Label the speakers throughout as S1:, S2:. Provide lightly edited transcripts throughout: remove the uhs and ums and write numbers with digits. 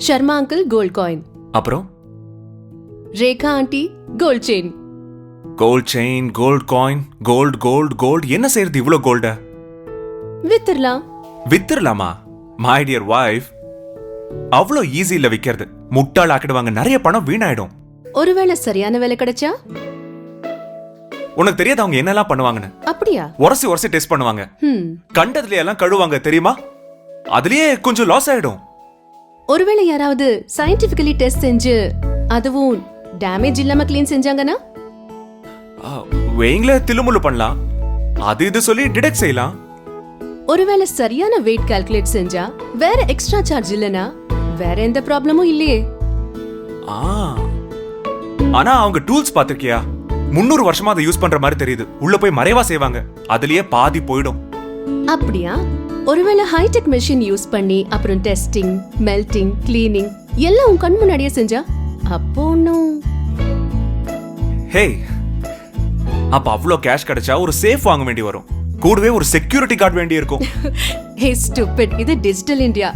S1: Sharma uncle gold coin.
S2: அப்புறம்
S1: Rekha aunty gold chain.
S2: Gold chain, gold coin, gold gold gold. என்ன செய்யறது இவ்ளோ கோல்ட?
S1: வித்துடலாம்.
S2: வித்துடலாமா? மை டியர் வைஃப், அவ்வளோ ஈஸி இல்ல விக்கிறது. முட்டாள் ஆக்கிடுவாங்க, நிறைய பணம் வீணாயிடும்.
S1: ஒருவேளை சரியான வேலை கிடைச்சா?
S2: உனக்கு தெரியாது அவங்க என்னெல்லாம் பண்ணுவாங்கன்னு.
S1: அப்படியா?
S2: உரசி உரசி டெஸ்ட் பண்ணுவாங்க, கண்டதுல எல்லாம் கழுவாங்க தெரியுமா? அதுலயே கொஞ்சம் லாஸ் ஆயிடும்.
S1: ஒருவேளை யாராவது சயின்டிபிக்கலி டெஸ்ட் செஞ்சு அதுவும் டேமேஜ் இல்லாம கிளீன் செஞ்சாங்கன்னா?
S2: வெயிங்ல தில்லுமுள்ளு பண்ணலாம், அது இது சொல்லி டிடெக்ட் செய்யலாம்.
S1: ஒருவேளை சரியான வெயிட் கால்குலேட் செஞ்சா வேற எக்ஸ்ட்ரா சார்ஜ் இல்லனா வேற எந்த ப்ராப்ளமும் இல்லையே.
S2: ஆனா அவங்க டூல்ஸ் பாத்திருக்கியா? 300 வருஷமா அதை யூஸ் பண்ற மாதிரி தெரியுது. உள்ள போய் மறைவா செய்வாங்க, அதுலயே பாதி போயிடும்.
S1: அப்படியா? ஒருவேளை ஹைடெக் மெஷின் யூஸ் பண்ணி அப்புறம் டெஸ்டிங், மெல்டிங், கிளீனிங் எல்லாம் உன் கண் முன்னாடியே செஞ்சா அப்போ ஒன்னும்.
S2: ஹே, அப்ப அவ்வளோ கேஷ் கிடைச்சா ஒரு சேஃப் வாங்க வேண்டி வரும், கூடவே ஒரு செக்யூரிட்டி கார்டு வேண்டி இருக்கும்.
S1: ஹே ஸ்டூபிட், இது டிஜிட்டல் இந்தியா,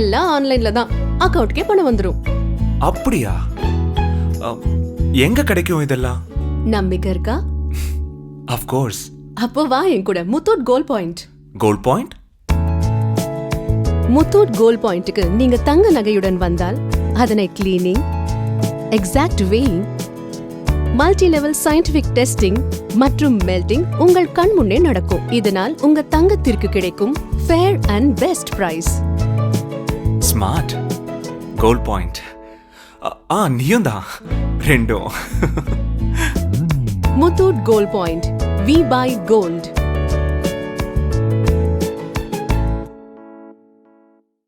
S1: எல்லாம் ஆன்லைன்ல தான், அக்கவுண்ட்க்கே பணம் வந்துரும்.
S2: அப்படியா? எங்க கிடைக்கும் இதெல்லாம்?
S1: நம்பிக்கை இருக்கா?
S2: Of course.
S1: அப்போ வா என் கூட Muthoot gold point.
S2: Gold point?
S1: Muthoot gold பாயிண்ட்க்கு நீங்க தங்க நகையுடன் வந்தால் அதனை cleaning, exact weighing, multi level scientific testing மற்றும் மெல்டிங் உங்கள் கண் முன்னே நடக்கும். இதனால் உங்க தங்கத்திற்கு கிடைக்கும் fair and best price.
S2: Smart. Gold point. நீயும் தான் ரெண்டும்.
S1: Muthoot gold point. We buy gold.